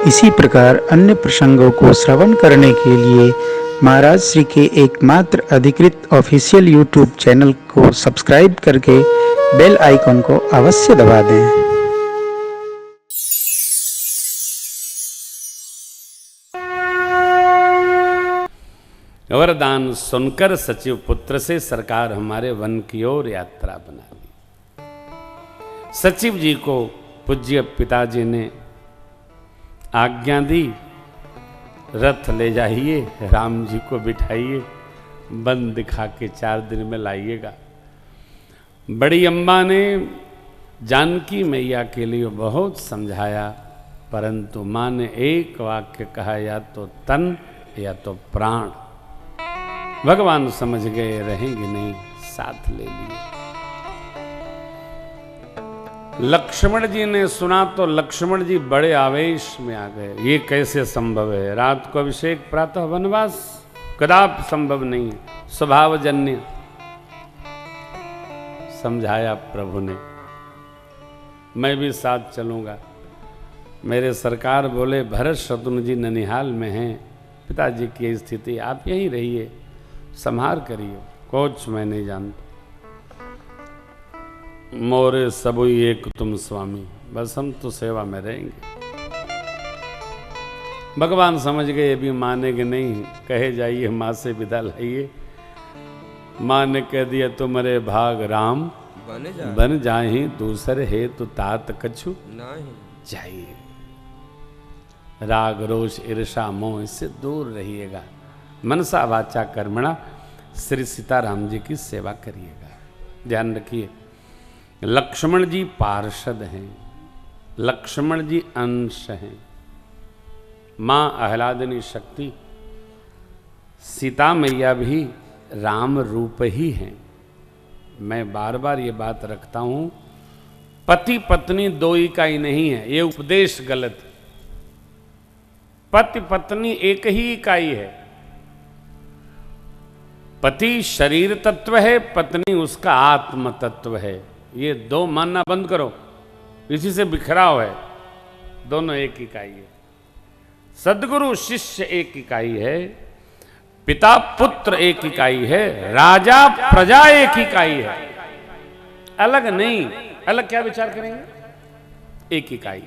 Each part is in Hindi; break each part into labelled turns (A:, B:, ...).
A: इसी प्रकार अन्य प्रसंगों को श्रवण करने के लिए महाराज श्री के एकमात्र अधिकृत ऑफिशियल यूट्यूब चैनल को सब्सक्राइब करके बेल आइकन को अवश्य दबा दें।
B: वरदान सुनकर सचिव पुत्र से सरकार हमारे वन की ओर यात्रा बना ली। सचिव जी को पूज्य पिताजी ने आज्ञा दी, रथ ले जाइए, राम जी को बिठाइए, वन दिखा के 4 दिन में लाइएगा। बड़ी अम्बा ने जानकी मैया के लिए बहुत समझाया, परंतु माँ ने एक वाक्य कहा, या तो तन या तो प्राण। भगवान समझ गए रहेंगे नहीं, साथ ले लिए। लक्ष्मण जी ने सुना तो लक्ष्मण जी बड़े आवेश में आ गए। ये कैसे संभव है? रात को अभिषेक, प्रातः वनवास, कदापि संभव नहीं, स्वभावजन्य। समझाया प्रभु ने, मैं भी साथ चलूंगा। मेरे सरकार बोले, भरत शत्रुघ्न जी ननिहाल में हैं, पिताजी की स्थिति, आप यहीं रहिए, संहार करिए, कुछ मैं नहीं जानता। मोरे सबुई एक तुम स्वामी, बस हम तो सेवा में रहेंगे। भगवान समझ गए अभी मानेंगे नहीं, कहे जाइए माँ से विदा लाइए। माँ ने कह दिया, तुम्हारे भाग राम बन जाहि, दूसरे हे तो तात कछु नहीं जाइए। राग रोष ईर्षा मोह इससे दूर रहिएगा, मनसा वाचा कर्मणा श्री सीताराम जी की सेवा करिएगा। ध्यान रखिए, लक्ष्मण जी पार्षद हैं, लक्ष्मण जी अंश हैं, मां आह्लादिनी शक्ति सीता मैया भी राम रूप ही हैं। मैं बार बार ये बात रखता हूं, पति पत्नी 2 इकाई नहीं है, ये उपदेश गलत। पति पत्नी एक ही इकाई है। पति शरीर तत्व है, पत्नी उसका आत्म तत्व है। ये 2 मानना बंद करो, इसी से बिखराव है। दोनों एक इकाई है। सदगुरु शिष्य एक इकाई है, पिता पुत्र एक इकाई है, राजा प्रजा एक इकाई है। अलग नहीं, अलग क्या विचार करेंगे? एक इकाई।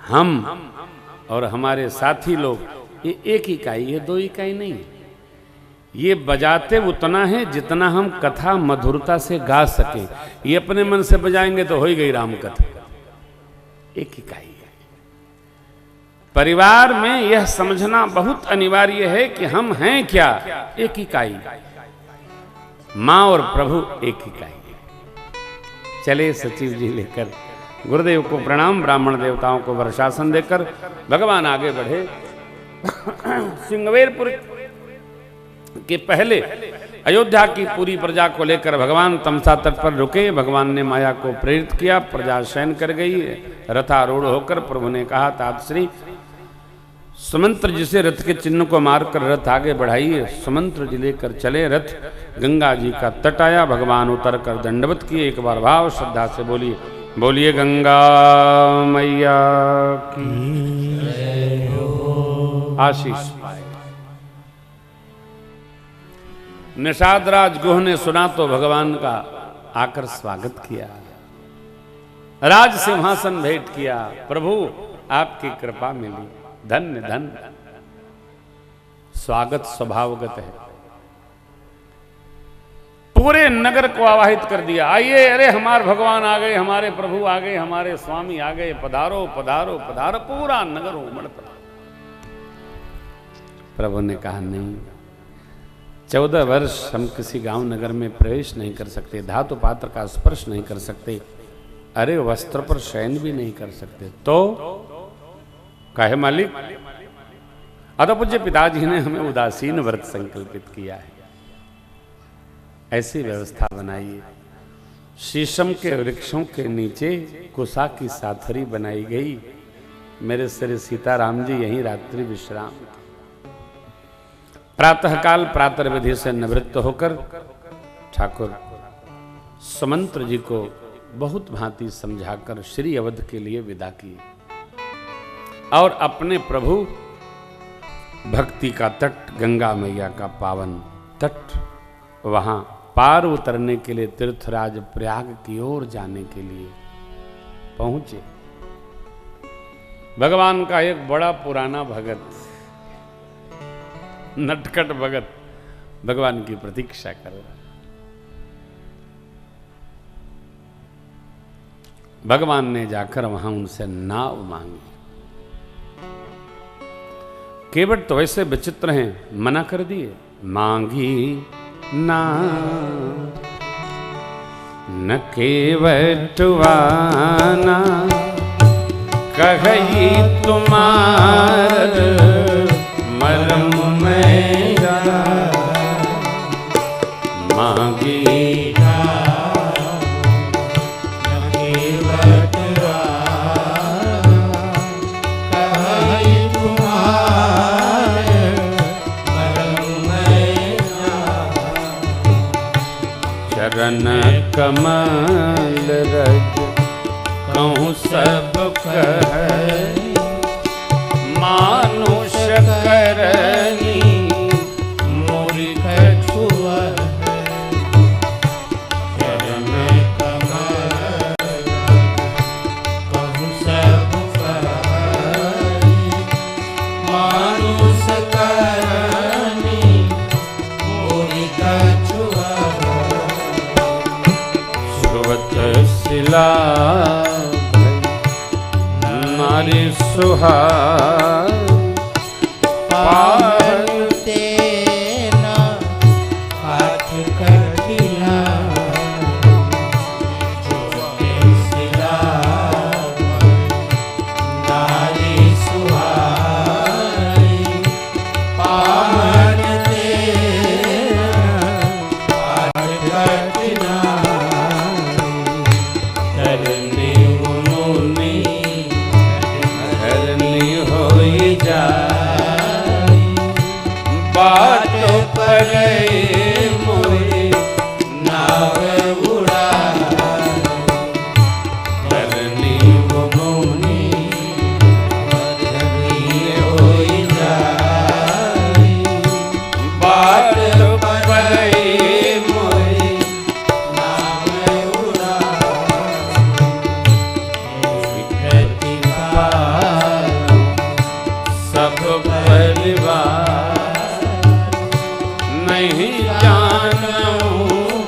B: हम और हमारे साथी लोग, ये एक इकाई है, 2 इकाई नहीं है। ये बजाते उतना है जितना हम कथा मधुरता से गा सके। ये अपने मन से बजाएंगे तो हो ही गई राम कथा। एक इकाई है। परिवार में यह समझना बहुत अनिवार्य है कि हम हैं क्या? एक इकाई। मां और प्रभु एक इकाई है। चले सचिव जी लेकर गुरुदेव को प्रणाम, ब्राह्मण देवताओं को वर्षासन देकर भगवान आगे बढ़े। सिंगवेरपुर के पहले अयोध्या की पूरी प्रजा को लेकर भगवान तमसा तट पर रुके। भगवान ने माया को प्रेरित किया, प्रजा शयन कर गई। रथारूढ़ होकर प्रभु ने कहा, तातश्री सुमंत्र जी से रथ के चिन्ह को मारकर रथ आगे बढ़ाइए। सुमंत्र जी लेकर चले रथ। गंगा जी का तट आया, भगवान उतर कर दंडवत किए। एक बार भाव श्रद्धा से बोलिए, बोलिए गंगा मैया की आशीष पाए। निषाद राज गुह ने सुना तो भगवान का आकर स्वागत किया, राज सिंहासन भेंट किया। प्रभु आपकी कृपा मिली, धन्य धन्य। स्वागत स्वभावगत है। पूरे नगर को आवाहित कर दिया, आइए, अरे हमारे भगवान आ गए, हमारे प्रभु आ गए, हमारे स्वामी आ गए, पधारो पधारो पधारो। पूरा नगर उमड़ पड़ा। प्रभु ने कहा, नहीं, 14 वर्ष हम किसी गांव नगर में प्रवेश नहीं कर सकते, धातु पात्र का स्पर्श नहीं कर सकते, अरे वस्त्र पर शयन भी नहीं कर सकते, तो कहे मालिक, अतः पूज्य पिताजी ने हमें उदासीन व्रत संकल्पित किया है, ऐसी व्यवस्था बनाइए। शीशम के वृक्षों के नीचे कुसा की साथरी बनाई गई। मेरे श्री सीताराम जी यहीं रात्रि विश्राम। प्रातःकाल प्रातः विधि से निवृत्त होकर ठाकुर सुमंत्र जी को बहुत भांति समझाकर श्री अवध के लिए विदा किए। और अपने प्रभु भक्ति का तट, गंगा मैया का पावन तट, वहां पार उतरने के लिए तीर्थराज प्रयाग की ओर जाने के लिए पहुंचे। भगवान का एक बड़ा पुराना भगत, नटखट भगत भगवान की प्रतीक्षा कर रहा है। भगवान ने जाकर वहां उनसे नाव मांगी। केवट तो वैसे विचित्र हैं, मना कर दिए। मांगी ना न केवटवाना कही तुम्हार मरम मेरा मांगी चरण कमल रज कहूँ सब कह मानुष करनी मूर्ख छुआ चरण कमल कहूँ सब कह मानुष करनी मूर्ख छुआ शिला नारी सुहाग पाते न हाथ कटिया शिला नारी सुहाग पाते हाथ कटिया बाट पर मोरे नाव उड़ा करनी वो मोनी होई जाए बाट पर मोरे नाव उड़ा सब परिवार नहीं जानूं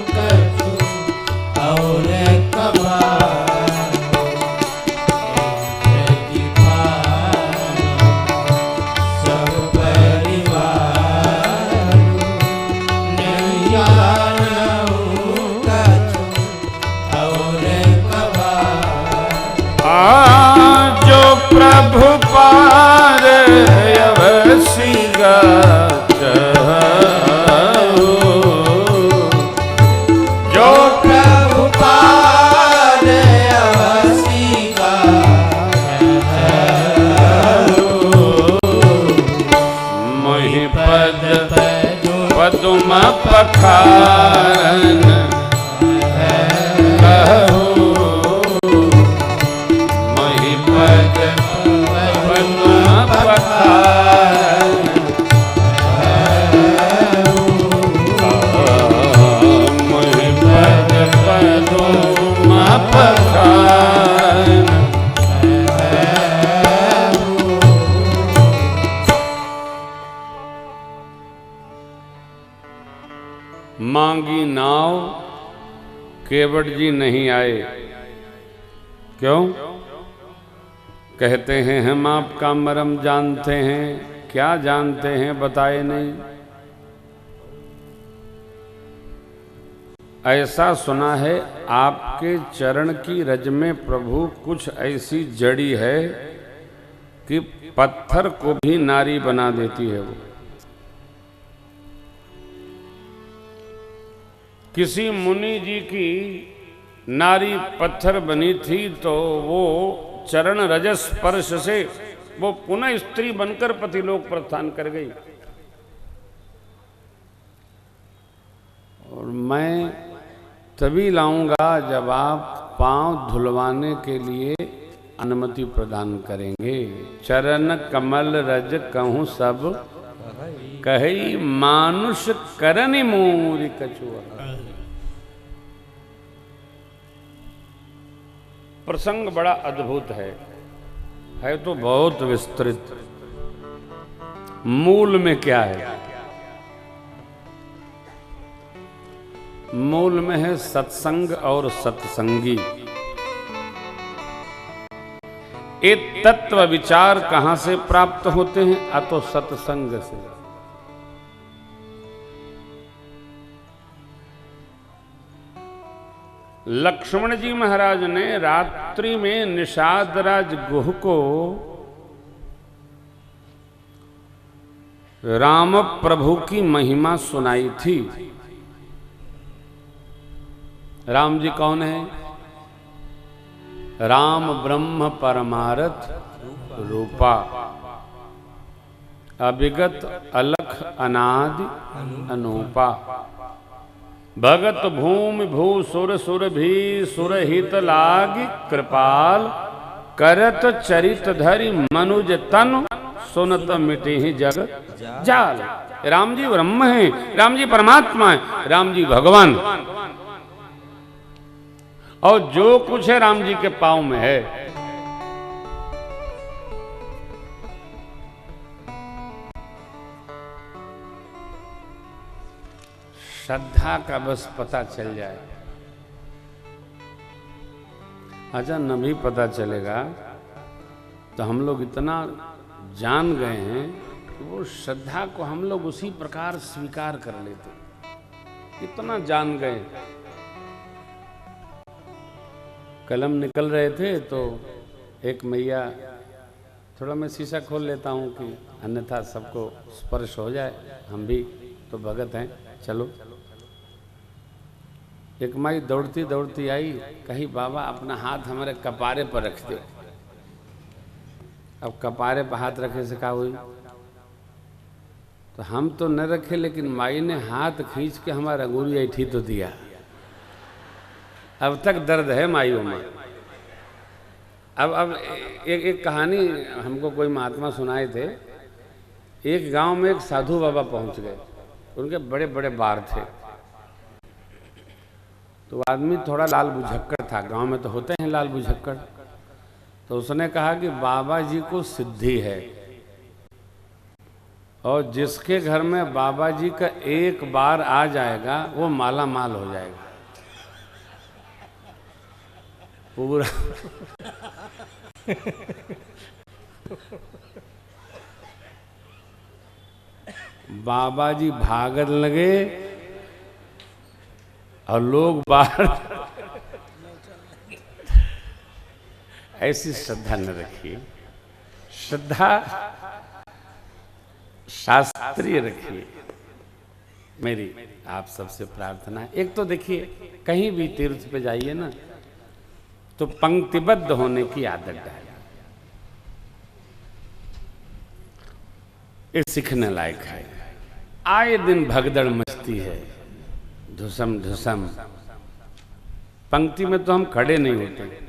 B: कछु और कबार सब परिवार नहीं जानूं कछु और कबार जो प्रभु पार अवसी गात पदुम पखारन कहो मही पद पदुम पखारन मही पद पदुम पखारन मांगी नाव केवट जी नहीं आए। क्यों? कहते हैं हम आपका मरम जानते हैं। क्या जानते हैं बताए नहीं। ऐसा सुना है आपके चरण की रज में प्रभु कुछ ऐसी जड़ी है कि पत्थर को भी नारी बना देती है। वो किसी मुनि जी की नारी पत्थर बनी थी तो वो चरण रजस स्पर्श से वो पुनः स्त्री बनकर पतिलोक प्रस्थान कर गई। और मैं तभी लाऊंगा जब आप पांव धुलवाने के लिए अनुमति प्रदान करेंगे। चरण कमल रज कहूँ सब कही मानुष करनि मोर कछुआ। प्रसंग बड़ा अद्भुत है तो बहुत विस्तृत। मूल में क्या है? मूल में है सत्संग और सत्संगी। ये तत्व विचार कहां से प्राप्त होते हैं? तो सत्संग से। लक्ष्मण जी महाराज ने रात्रि में निषाद राज गुह को राम प्रभु की महिमा सुनाई थी। राम जी कौन है? राम ब्रह्म परमारथ रूपा, अविगत अलख अनादि अनूपा, भगत भूमि भू सुर सुर भी सुरहित लागी कृपाल, करत चरित धरि मनुज तनु सुनत मिटे ही जग जाल। राम जी ब्रह्म है, राम जी परमात्मा है, राम जी भगवान, और जो कुछ है राम जी के पांव में है। श्रद्धा का बस पता चल जाए। अच्छा, न भी पता चलेगा तो हम लोग इतना जान गए हैं कि वो श्रद्धा को हम लोग उसी प्रकार स्वीकार कर लेते। इतना जान गए। कलम निकल रहे थे तो एक मैया, थोड़ा मैं शीशा खोल लेता हूँ कि अन्यथा सबको स्पर्श हो जाए, हम भी तो भगत हैं, चलो। एक माई दौड़ती दौड़ती आई, कही बाबा अपना हाथ हमारे कपारे पर रख दो। अब कपारे पर हाथ रखे से क्या हुई? तो हम तो न रखे, लेकिन माई ने हाथ खींच के हमारा अंगूरी ऐठी तो दिया। अब तक दर्द है माइयों में। अब एक कहानी हमको कोई महात्मा सुनाए थे। एक गांव में एक साधु बाबा पहुंच गए, उनके बड़े बड़े बार थे। तो आदमी थोड़ा लाल बुझक्कड़ था, गांव में तो होते हैं लाल बुझक्कड़। तो उसने कहा कि बाबा जी को सिद्धि है, और जिसके घर में बाबा जी का एक बार आ जाएगा वो माला माल हो जाएगा पूरा। बाबा जी भागने लगे और लोग बाहर। ऐसी श्रद्धा न रखिए, श्रद्धा शास्त्रीय रखिए। मेरी आप सबसे प्रार्थना है। एक तो देखिए, कहीं भी तीर्थ पे जाइए ना तो पंक्तिबद्ध होने की आदत डालिए। ये सीखने लायक है। आए दिन भगदड़ मचती है, धुसम धुसम। पंक्ति में तो हम खड़े नहीं होते।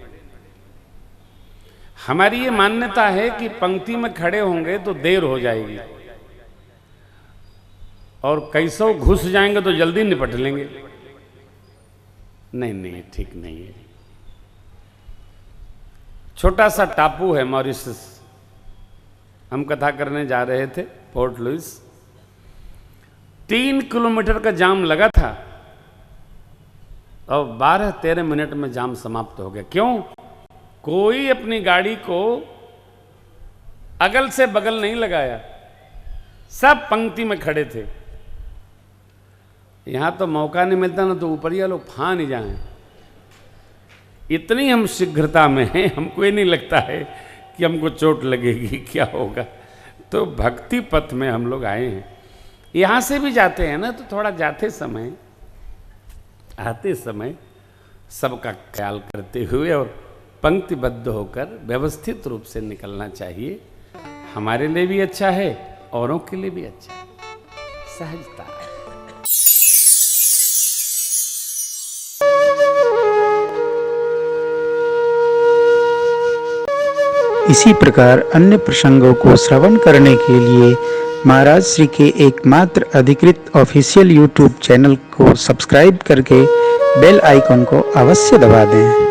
B: हमारी ये मान्यता है कि पंक्ति में खड़े होंगे तो देर हो जाएगी, और कैसो घुस जाएंगे तो जल्दी निपट लेंगे। नहीं नहीं, ठीक नहीं है। छोटा सा टापू है मॉरिशस, हम कथा करने जा रहे थे पोर्ट लुइस। 3 किलोमीटर का जाम लगा था और 12-13 मिनट में जाम समाप्त हो गया। क्यों? कोई अपनी गाड़ी को अगल से बगल नहीं लगाया, सब पंक्ति में खड़े थे। यहां तो मौका नहीं मिलता ना, तो ऊपरिया लोग फान ही जाएं। इतनी हम शीघ्रता में हैं, हमको ये नहीं लगता है कि हमको चोट लगेगी, क्या होगा। तो भक्ति पथ में हम लोग आए हैं। यहाँ से भी जाते हैं ना, तो थोड़ा जाते समय आते समय सबका ख्याल करते हुए और पंक्तिबद्ध होकर व्यवस्थित रूप से निकलना चाहिए। हमारे लिए भी अच्छा है, औरों के लिए भी अच्छा है। सहजता है।
A: इसी प्रकार अन्य प्रसंगों को श्रवण करने के लिए महाराज श्री के एकमात्र अधिकृत ऑफिशियल यूट्यूब चैनल को सब्सक्राइब करके बेल आइकन को अवश्य दबा दें।